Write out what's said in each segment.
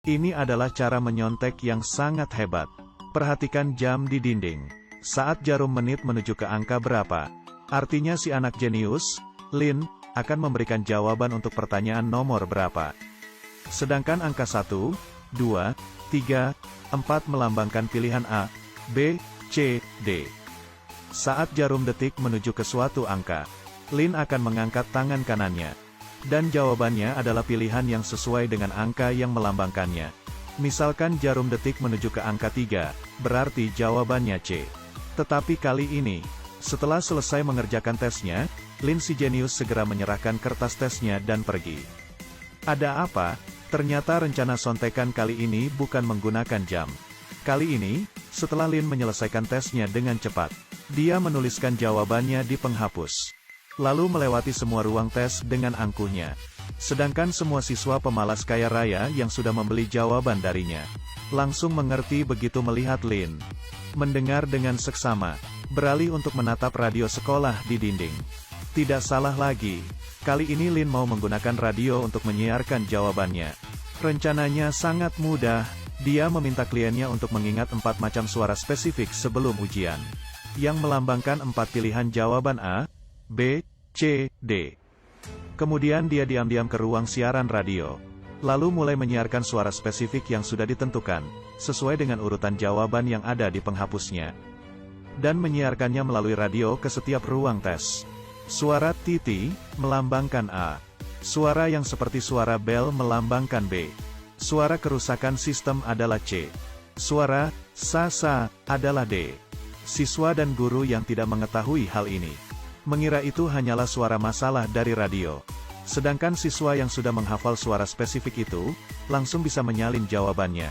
Ini adalah cara menyontek yang sangat hebat. Perhatikan jam di dinding. Saat jarum menit menuju ke angka berapa? Artinya si anak jenius, Lin, akan memberikan jawaban untuk pertanyaan nomor berapa. Sedangkan angka 1, 2, 3, 4 melambangkan pilihan A, B, C, D. Saat jarum detik menuju ke suatu angka, Lin akan mengangkat tangan kanannya. Dan jawabannya adalah pilihan yang sesuai dengan angka yang melambangkannya. Misalkan jarum detik menuju ke angka 3, berarti jawabannya C. Tetapi kali ini, setelah selesai mengerjakan tesnya, Lin si jenius segera menyerahkan kertas tesnya dan pergi. Ada apa? Ternyata rencana sontekan kali ini bukan menggunakan jam. Kali ini, setelah Lin menyelesaikan tesnya dengan cepat, dia menuliskan jawabannya di penghapus. Lalu melewati semua ruang tes dengan angkuhnya. Sedangkan semua siswa pemalas kaya raya yang sudah membeli jawaban darinya, langsung mengerti begitu melihat Lin. Mendengar dengan seksama, beralih untuk menatap radio sekolah di dinding. Tidak salah lagi, kali ini Lin mau menggunakan radio untuk menyiarkan jawabannya. Rencananya sangat mudah, dia meminta kliennya untuk mengingat 4 macam suara spesifik sebelum ujian, yang melambangkan 4 pilihan jawaban A, B, C, D. Kemudian dia diam-diam ke ruang siaran radio, lalu mulai menyiarkan suara spesifik yang sudah ditentukan, sesuai dengan urutan jawaban yang ada di penghapusnya. Dan menyiarkannya melalui radio ke setiap ruang tes. Suara titi melambangkan A. Suara yang seperti suara bel melambangkan B. Suara kerusakan sistem adalah C. Suara sa-sa adalah D. Siswa dan guru yang tidak mengetahui hal ini mengira itu hanyalah suara masalah dari radio. Sedangkan siswa yang sudah menghafal suara spesifik itu, langsung bisa menyalin jawabannya.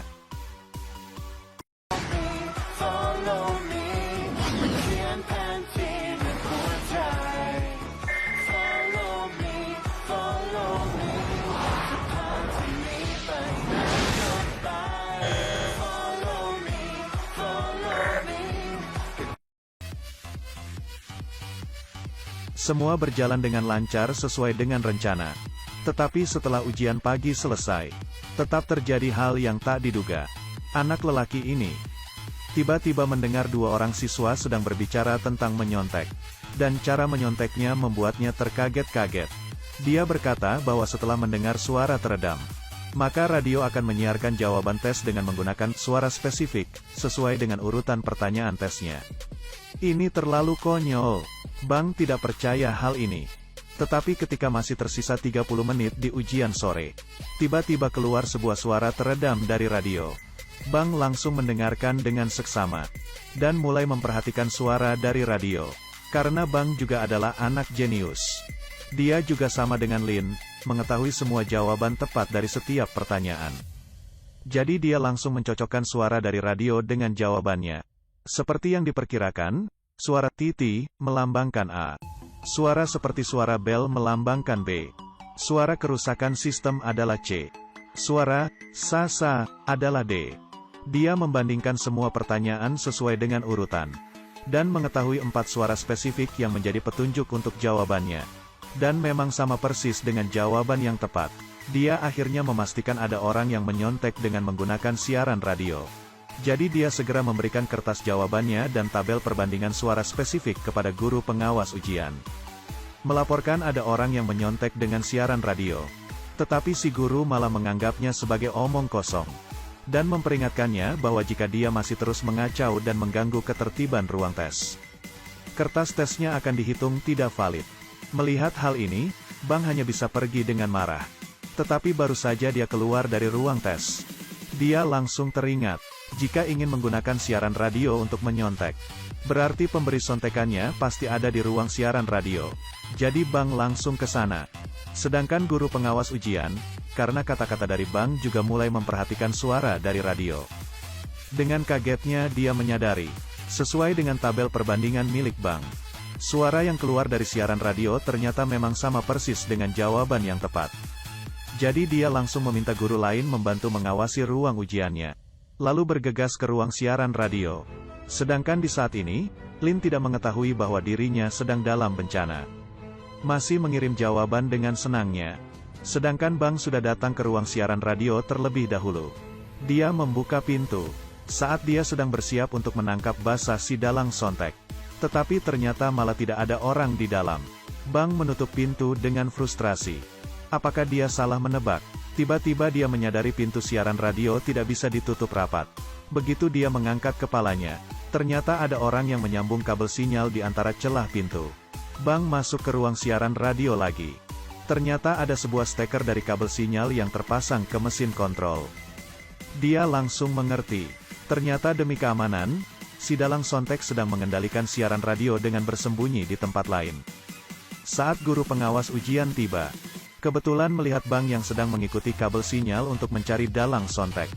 Semua berjalan dengan lancar sesuai dengan rencana. Tetapi setelah ujian pagi selesai, tetap terjadi hal yang tak diduga. Anak lelaki ini tiba-tiba mendengar 2 orang siswa sedang berbicara tentang menyontek. Dan cara menyonteknya membuatnya terkaget-kaget. Dia berkata bahwa setelah mendengar suara teredam, maka radio akan menyiarkan jawaban tes dengan menggunakan suara spesifik, sesuai dengan urutan pertanyaan tesnya. Ini terlalu konyol. Bang tidak percaya hal ini. Tetapi ketika masih tersisa 30 menit di ujian sore, tiba-tiba keluar sebuah suara teredam dari radio. Bang langsung mendengarkan dengan seksama, dan mulai memperhatikan suara dari radio. Karena Bang juga adalah anak jenius. Dia juga sama dengan Lin, mengetahui semua jawaban tepat dari setiap pertanyaan. Jadi dia langsung mencocokkan suara dari radio dengan jawabannya. Seperti yang diperkirakan, suara titi melambangkan A. Suara seperti suara bel melambangkan B. Suara kerusakan sistem adalah C. Suara sa-sa adalah D. Dia membandingkan semua pertanyaan sesuai dengan urutan, dan mengetahui 4 suara spesifik yang menjadi petunjuk untuk jawabannya. Dan memang sama persis dengan jawaban yang tepat. Dia akhirnya memastikan ada orang yang menyontek dengan menggunakan siaran radio. Jadi dia segera memberikan kertas jawabannya dan tabel perbandingan suara spesifik kepada guru pengawas ujian. Melaporkan ada orang yang menyontek dengan siaran radio. Tetapi si guru malah menganggapnya sebagai omong kosong. Dan memperingatkannya bahwa jika dia masih terus mengacau dan mengganggu ketertiban ruang tes, kertas tesnya akan dihitung tidak valid. Melihat hal ini, Bang hanya bisa pergi dengan marah. Tetapi baru saja dia keluar dari ruang tes, dia langsung teringat. Jika ingin menggunakan siaran radio untuk menyontek, berarti pemberi sontekannya pasti ada di ruang siaran radio. Jadi Bang langsung ke sana. Sedangkan guru pengawas ujian, karena kata-kata dari Bang juga mulai memperhatikan suara dari radio. Dengan kagetnya dia menyadari, sesuai dengan tabel perbandingan milik Bang, suara yang keluar dari siaran radio ternyata memang sama persis dengan jawaban yang tepat. Jadi dia langsung meminta guru lain membantu mengawasi ruang ujiannya. Lalu bergegas ke ruang siaran radio. Sedangkan di saat ini, Lin tidak mengetahui bahwa dirinya sedang dalam bencana. Masih mengirim jawaban dengan senangnya. Sedangkan Bang sudah datang ke ruang siaran radio terlebih dahulu. Dia membuka pintu saat dia sedang bersiap untuk menangkap basah si dalang sontek. Tetapi ternyata malah tidak ada orang di dalam. Bang menutup pintu dengan frustrasi. Apakah dia salah menebak? Tiba-tiba dia menyadari pintu siaran radio tidak bisa ditutup rapat. Begitu dia mengangkat kepalanya, ternyata ada orang yang menyambung kabel sinyal di antara celah pintu. Bang masuk ke ruang siaran radio lagi. Ternyata ada sebuah steker dari kabel sinyal yang terpasang ke mesin kontrol. Dia langsung mengerti. Ternyata demi keamanan, si dalang sontek sedang mengendalikan siaran radio dengan bersembunyi di tempat lain. Saat guru pengawas ujian tiba, kebetulan melihat Bang yang sedang mengikuti kabel sinyal untuk mencari dalang sontek.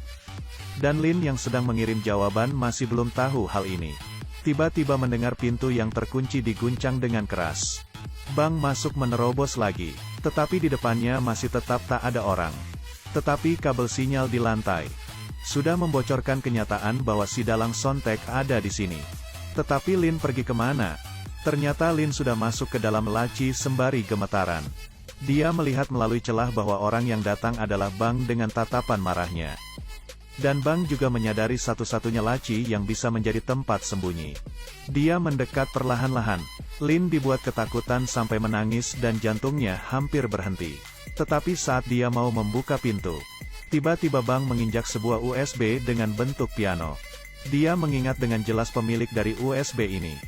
Dan Lin yang sedang mengirim jawaban masih belum tahu hal ini. Tiba-tiba mendengar pintu yang terkunci diguncang dengan keras. Bang masuk menerobos lagi, tetapi di depannya masih tetap tak ada orang. Tetapi kabel sinyal di lantai sudah membocorkan kenyataan bahwa si dalang sontek ada di sini. Tetapi Lin pergi kemana? Ternyata Lin sudah masuk ke dalam laci sembari gemetaran. Dia melihat melalui celah bahwa orang yang datang adalah Bang dengan tatapan marahnya. Dan Bang juga menyadari satu-satunya laci yang bisa menjadi tempat sembunyi. Dia mendekat perlahan-lahan. Lin dibuat ketakutan sampai menangis dan jantungnya hampir berhenti. Tetapi saat dia mau membuka pintu, tiba-tiba Bang menginjak sebuah USB dengan bentuk piano. Dia mengingat dengan jelas pemilik dari USB ini.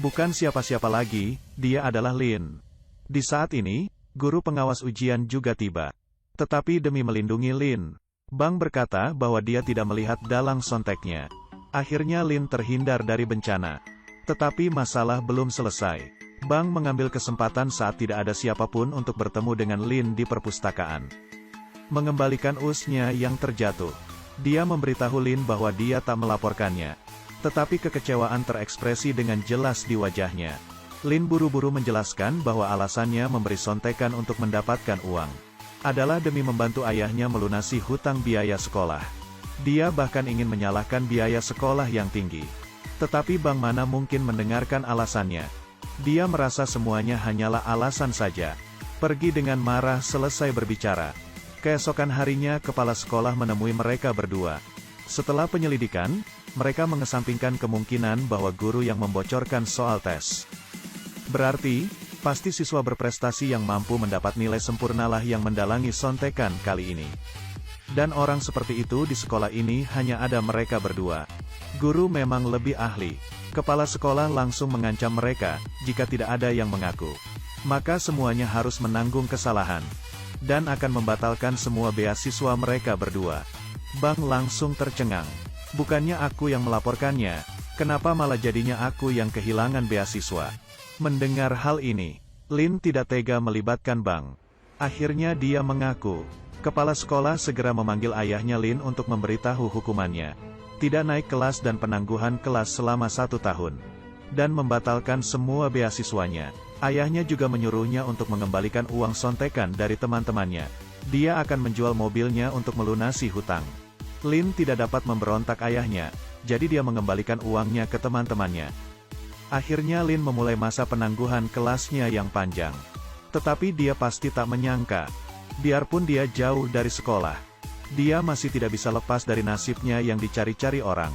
Bukan siapa-siapa lagi, dia adalah Lin. Di saat ini, guru pengawas ujian juga tiba. Tetapi demi melindungi Lin, Bang berkata bahwa dia tidak melihat dalang sonteknya. Akhirnya Lin terhindar dari bencana. Tetapi masalah belum selesai. Bang mengambil kesempatan saat tidak ada siapapun untuk bertemu dengan Lin di perpustakaan. Mengembalikan usnya yang terjatuh. Dia memberitahu Lin bahwa dia tak melaporkannya. Tetapi kekecewaan terekspresi dengan jelas di wajahnya. Lin buru-buru menjelaskan bahwa alasannya memberi sontekan untuk mendapatkan uang adalah demi membantu ayahnya melunasi hutang biaya sekolah. Dia bahkan ingin menyalahkan biaya sekolah yang tinggi. Tetapi Bang mana mungkin mendengarkan alasannya. Dia merasa semuanya hanyalah alasan saja. Pergi dengan marah selesai berbicara. Keesokan harinya kepala sekolah menemui mereka berdua. Setelah penyelidikan, mereka mengesampingkan kemungkinan bahwa guru yang membocorkan soal tes. Berarti, pasti siswa berprestasi yang mampu mendapat nilai sempurnalah yang mendalangi sontekan kali ini. Dan orang seperti itu di sekolah ini hanya ada mereka berdua. Guru memang lebih ahli. Kepala sekolah langsung mengancam mereka, jika tidak ada yang mengaku, maka semuanya harus menanggung kesalahan. Dan akan membatalkan semua beasiswa mereka berdua. Bang langsung tercengang. Bukannya aku yang melaporkannya, kenapa malah jadinya aku yang kehilangan beasiswa? Mendengar hal ini, Lin tidak tega melibatkan Bang. Akhirnya dia mengaku. Kepala sekolah segera memanggil ayahnya Lin untuk memberitahu hukumannya. Tidak naik kelas dan penangguhan kelas selama 1 tahun. Dan membatalkan semua beasiswanya. Ayahnya juga menyuruhnya untuk mengembalikan uang sontekan dari teman-temannya. Dia akan menjual mobilnya untuk melunasi hutang. Lin tidak dapat memberontak ayahnya, jadi dia mengembalikan uangnya ke teman-temannya. Akhirnya Lin memulai masa penangguhan kelasnya yang panjang. Tetapi dia pasti tak menyangka, biarpun dia jauh dari sekolah, dia masih tidak bisa lepas dari nasibnya yang dicari-cari orang.